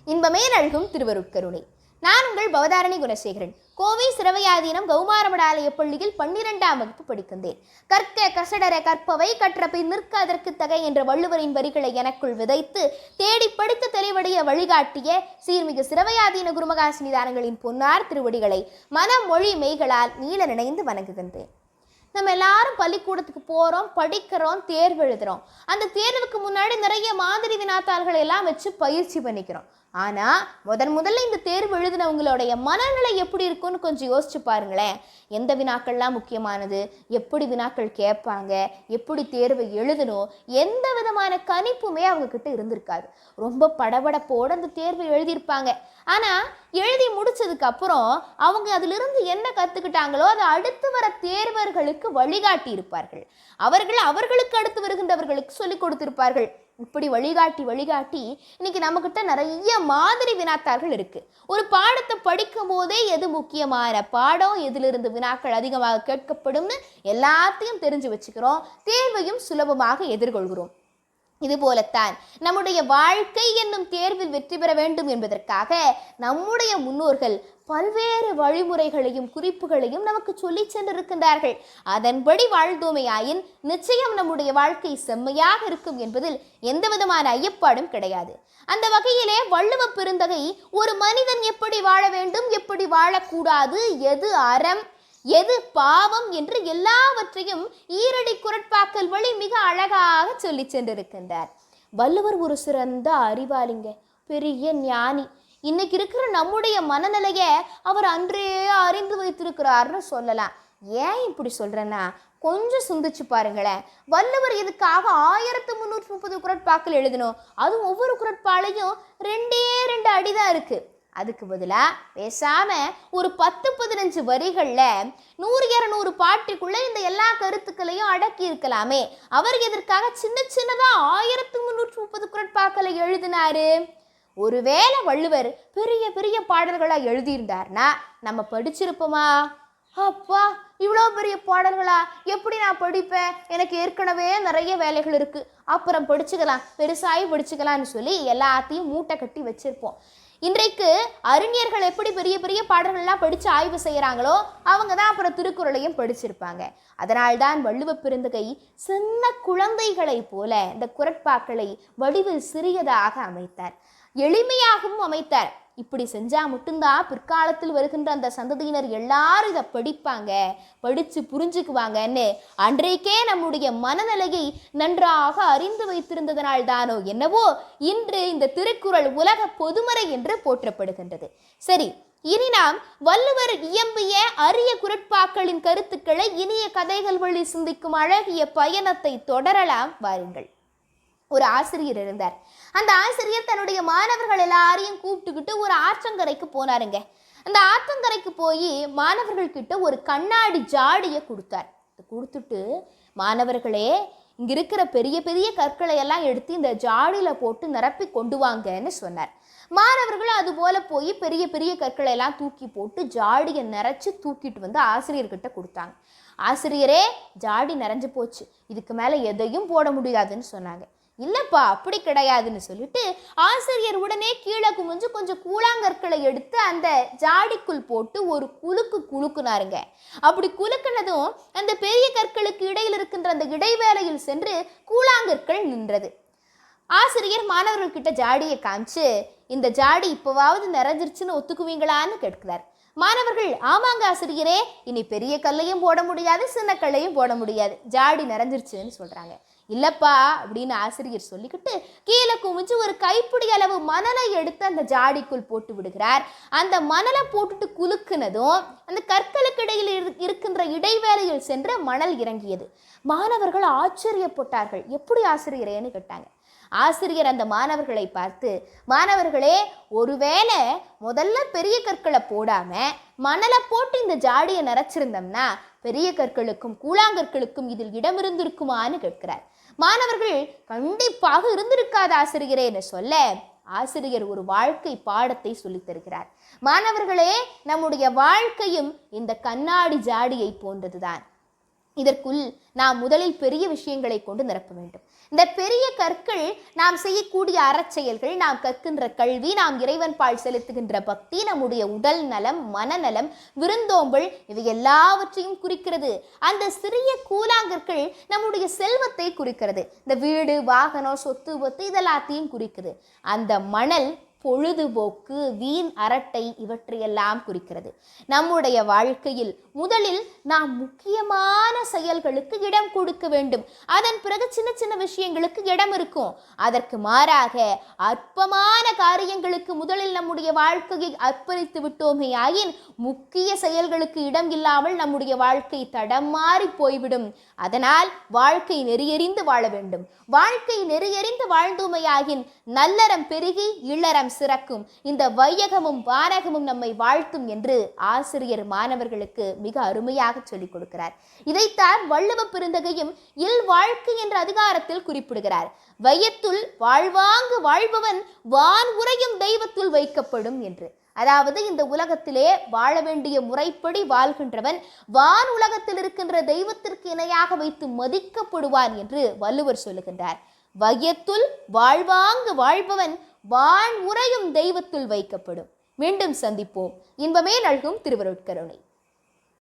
இன்பமே நல்கும் திருவருட்கருணை. நான் உங்கள் பவதாரணி குணசேகரன். கோவை சிரவையாதீனம் கௌமாரமடாலய பள்ளியில் 12ஆம் வகுப்பு படிக்கின்றேன். கற்க கசடர கற்பவை கற்றபின் நிற்க அதற்கு தகை என்ற வள்ளுவரின் வரிகளை எனக்குள் விதைத்து தேடி படித்து தெளிவடைய வழிகாட்டிய சீர்மிகு சிரவையாதீன குருமகாசினி தானங்களின் பொன்னார் திருவடிகளை மனம் மொழி மெய்களால் நீள நினைந்து வணங்குகின்றேன். நம்ம எல்லாரும் பள்ளிக்கூடத்துக்கு போகிறோம், படிக்கிறோம், தேர்வு எழுதுகிறோம். அந்த தேர்வுக்கு முன்னாடி நிறைய மாதிரி வினாத்தாள்களை எல்லாம் வச்சு பயிற்சி பண்ணிக்கிறோம். ஆனால் முதல்ல இந்த தேர்வு எழுதினவங்களுடைய மனநிலை எப்படி இருக்குன்னு கொஞ்சம் யோசிச்சு பாருங்களேன். எந்த வினாக்கள்லாம் முக்கியமானது, எப்படி வினாக்கள் கேட்பாங்க, எப்படி தேர்வை எழுதணும், எந்த விதமான கணிப்புமே அவங்கக்கிட்ட இருந்திருக்காது. ரொம்ப படபடப்போடு அந்த தேர்வை எழுதியிருப்பாங்க. ஆனால் எழுதி முடிச்சதுக்கு அப்புறம் அவங்க அதிலிருந்து என்ன கற்றுக்கிட்டாங்களோ அதை அடுத்து வர தேர்வர்களுக்கு வழிகாட்டி இருப்பார்கள். அவர்களுக்கு அடுத்து வருகின்றவர்களுக்கு சொல்லிக் கொடுத்திருப்பார்கள். இப்படி வழிகாட்டி இன்னைக்கு நம்மக்கிட்ட நிறைய மாதிரி வினாத்தாள்கள் இருக்கு. ஒரு பாடத்தை படிக்கும் போதே எது முக்கியமான பாடம், எதிலிருந்து வினாக்கள் அதிகமாக கேட்கப்படும்னு எல்லாத்தையும் தெரிஞ்சு வச்சுக்கிறோம். தேர்வையும் சுலபமாக எதிர்கொள்கிறோம். இது போலத்தான் நம்முடைய வாழ்க்கை என்னும் தேர்வில் வெற்றி பெற வேண்டும் என்பதற்காக நம்முடைய முன்னோர்கள் பல்வேறு வழிமுறைகளையும் குறிப்புகளையும் நமக்கு சொல்லி சென்றிருக்கின்றார்கள். அதன்படி வாழ்ந்தோமையாயின் நிச்சயம் நம்முடைய வாழ்க்கை செம்மையாக இருக்கும் என்பதில் எந்த விதமான ஐயப்பாடும் கிடையாது. அந்த வகையிலே வள்ளுவ பெருந்தகை ஒரு மனிதன் எப்படி வாழ வேண்டும், எப்படி வாழக்கூடாது, எது அறம் எது பாவம் என்று எல்லாவற்றையும் ஈரடி குரட்பாக்கள் வழி மிக அழகாக சொல்லி சென்றிருக்கின்றார். வள்ளுவர் ஒரு சிறந்த அறிவாளிங்க, பெரிய ஞானி. இன்னைக்கு இருக்கிற நம்முடைய மனநிலையை அவர் அன்றே அறிந்து வைத்திருக்கிறார்னு சொல்லலாம். ஏன் இப்படி சொல்றேன்னா, கொஞ்சம் சிந்திச்சு பாருங்களேன். வள்ளுவர் இதுக்காக 1330 குரட்பாக்கள் எழுதணும். அதுவும் ஒவ்வொரு குரட்பாலையும் 2 அடிதான் இருக்கு. அதுக்கு பதிலாக பேசாம ஒரு 10-15 வரிகளில் 100-200 பாட்டுக்குள்ள இந்த எல்லா கருத்துக்களையும் அடக்கி இருக்கலாமே. அவர் எதற்காக சின்னதா 1330 குரட்பாக்களை எழுதினாரு? ஒருவேளை வள்ளுவர் பெரிய பாடல்களா எழுதியிருந்தார்னா நம்ம படிச்சிருப்போமா? அப்பா, இவ்வளோ பெரிய பாடல்களா, எப்படி நான் படிப்பேன், எனக்கு ஏற்கனவே நிறைய வேலைகள் இருக்கு, அப்புறம் படிச்சுக்கலாம், பெருசாகி படிச்சுக்கலான்னு சொல்லி எல்லாத்தையும் மூட்டை கட்டி வச்சிருப்போம். இன்றைக்கு அறிஞர்கள் எப்படி பெரிய பாடல்கள்லாம் படித்து ஆய்வு செய்கிறாங்களோ அவங்க தான் அப்புறம் திருக்குறளையும் படிச்சிருப்பாங்க. அதனால்தான் வள்ளுவ பெருந்தகை சின்ன குழந்தைகளை போல இந்த குரட்பாக்களை வடிவில் சிறியதாக அமைத்தார், எளிமையாகவும் அமைத்தார். இப்படி செஞ்சால் மட்டும்தான் பிற்காலத்தில் வருகின்ற அந்த சந்ததியினர் எல்லாரும் இதை படிப்பாங்க, படித்து புரிஞ்சுக்குவாங்கன்னு அன்றைக்கே நம்முடைய மனநிலையை நன்றாக அறிந்து வைத்திருந்ததனால்தானோ என்னவோ இன்று இந்த திருக்குறள் உலக பொதுமறை என்று போற்றப்படுகின்றது. சரி, இனி நாம் வள்ளுவர் இயம்பிய அரிய குரட்பாக்களின் கருத்துக்களை இனிய கதைகள் வழி சிந்திக்கும் அழகிய பயணத்தை தொடரலாம். வாருங்கள். ஒரு ஆசிரியர் இருந்தார். அந்த ஆசிரியர் தன்னுடைய மாணவர்கள் எல்லாரையும் கூப்பிட்டுக்கிட்டு ஒரு ஆற்றங்கரைக்கு போனாருங்க. அந்த ஆற்றங்கரைக்கு போய் மாணவர்கள்கிட்ட ஒரு கண்ணாடி ஜாடியை கொடுத்தார். கொடுத்துட்டு, மாணவர்களே, இங்க இருக்கிற பெரிய கற்களை எல்லாம் எடுத்து இந்த ஜாடியில போட்டு நிரப்பி கொண்டு வாங்கன்னு சொன்னார். மாணவர்கள் அது போல போய் பெரிய கற்களை எல்லாம் தூக்கி போட்டு ஜாடியை நிறைச்சு தூக்கிட்டு வந்து ஆசிரியர்கிட்ட கொடுத்தாங்க. ஆசிரியரே, ஜாடி நிறைஞ்சு போச்சு, இதுக்கு மேலே எதையும் போட முடியாதுன்னு சொன்னாங்க. இல்லைப்பா, அப்படி கிடையாதுன்னு சொல்லிட்டு ஆசிரியர் உடனே கீழே குமிஞ்சு கொஞ்சம் கூழாங்கற்களை எடுத்து அந்த ஜாடிக்குள் போட்டு ஒரு குலுக்குனாருங்க. அப்படி குலுக்குனதும் அந்த பெரிய கற்களுக்கு இடையில் இருக்கின்ற அந்த இடைவேளையில் சென்று கூழாங்கற்கள் நின்றது. ஆசிரியர் மாணவர்கள்கிட்ட ஜாடியை காமிச்சு, இந்த ஜாடி இப்போவாவது நிறைஞ்சிருச்சுன்னு ஒத்துக்குவீங்களான்னு கேட்கிறார். மாணவர்கள், ஆமாங்க ஆசிரியரே, இனி பெரிய கல்லையும் போட முடியாது, சின்ன கல்லையும் போட முடியாது, ஜாடி நிறைஞ்சிருச்சுன்னு சொல்றாங்க. இல்லப்பா அப்படின்னு ஆசிரியர் சொல்லிக்கிட்டு கீழே குமிஞ்சு ஒரு கைப்பிடி அளவு மணலை எடுத்து அந்த ஜாடிக்குள் போட்டு விடுகிறார். அந்த மணலை போட்டுட்டு குலுக்குனதும் அந்த கற்களுக்கு இடையில் இருக்கின்ற இடைவேளையில் சென்று மணல் இறங்கியது. மாணவர்கள் ஆச்சரியப்பட்டார்கள். எப்படி ஆசிரியரேன்னு கேட்டாங்க. ஆசிரியர் அந்த மாணவர்களை பார்த்து, மாணவர்களே, ஒருவேளை முதல்ல பெரிய கற்களை போடாம மணலை போட்டு இந்த ஜாடியை நிறைச்சிருந்தோம்னா பெரிய கற்களுக்கும் கூழாங்கற்களுக்கும் இதில் இடம் இருந்திருக்குமான்னு கேட்கிறார். மாணவர்கள், கண்டிப்பாக இருந்திருக்காத ஆசிரியரேன்னு சொல்ல ஆசிரியர் ஒரு வாழ்க்கை பாடத்தை சொல்லித் தருகிறார். மாணவர்களே, நம்முடைய வாழ்க்கையும் இந்த கண்ணாடி ஜாடியை போன்றதுதான். இதற்குள் நாம் முதலில் பெரிய விஷயங்களை கொண்டு நிரப்ப வேண்டும். இந்த பெரிய கற்கள் நாம் செய்யக்கூடிய அறச்செயல்கள், நாம் கற்கின்ற கல்வி, நாம் இறைவன் பால் செலுத்துகின்ற பக்தி, நம்முடைய உடல் நலம், மனநலம், விருந்தோம்பல், இவை எல்லாவற்றையும் குறிக்கிறது. அந்த சிறிய கூழாங்கற்கள் நம்முடைய செல்வத்தை குறிக்கிறது. இந்த வீடு, வாகனம், சொத்து பொத்து இதெல்லாத்தையும் குறிக்குது. அந்த மணல் பொழுதுபோக்கு, வீண் அரட்டை, இவற்றையெல்லாம் குறிக்கிறது. நம்முடைய வாழ்க்கையில் முதலில் நாம் முக்கியமான செயல்களுக்கு இடம் கொடுக்க வேண்டும். அதன் பிறகு சின்ன சின்ன விஷயங்களுக்கு இடம் இருக்கும். அதற்கு மாறாக அற்பமான காரியங்களுக்கு முதலில் நம்முடைய வாழ்க்கையை அர்ப்பணித்து விட்டோமே ஆயின் முக்கிய செயல்களுக்கு இடம் இல்லாமல் நம்முடைய வாழ்க்கை தடம் மாறி போய்விடும். அதனால் வாழ்க்கை நெறியறிந்து வாழ வேண்டும். வாழ்க்கை நெறியறிந்து வாழ்ந்தோமையாகின் நல்லறம் பெருகி இல்லறம் சிறக்கும். இந்த வையகமும் வானகமும் நம்மை வாழ்த்தும் என்று ஆசிரியர் மாணவர்களுக்கு மிக அருமையாக சொல்லிக் கொடுக்கிறார். இதைத்தான் வள்ளுவ பெருந்தகையும் இல் வாழ்க்கை என்ற அதிகாரத்தில் குறிப்பிடுகிறார். வையத்துள் வாழ்வாங்கு வாழ்பவன் வான் உரையும் தெய்வத்துள் வைக்கப்படும் என்று. அதாவது இந்த உலகத்திலே வாழ வேண்டிய முறைப்படி வாழ்கின்றவன் வான் உலகத்தில் இருக்கின்ற தெய்வத்திற்கு இணையாக வைத்து மதிக்கப்படுவான் என்று வள்ளுவர் சொல்லுகின்றார். வையத்துள் வாழ்வாங்கு வாழ்பவன் வான் உரையும் தெய்வத்துள் வைக்கப்படும். மீண்டும் சந்திப்போம். இன்பமே நல்கும் திருவருட்கருணை.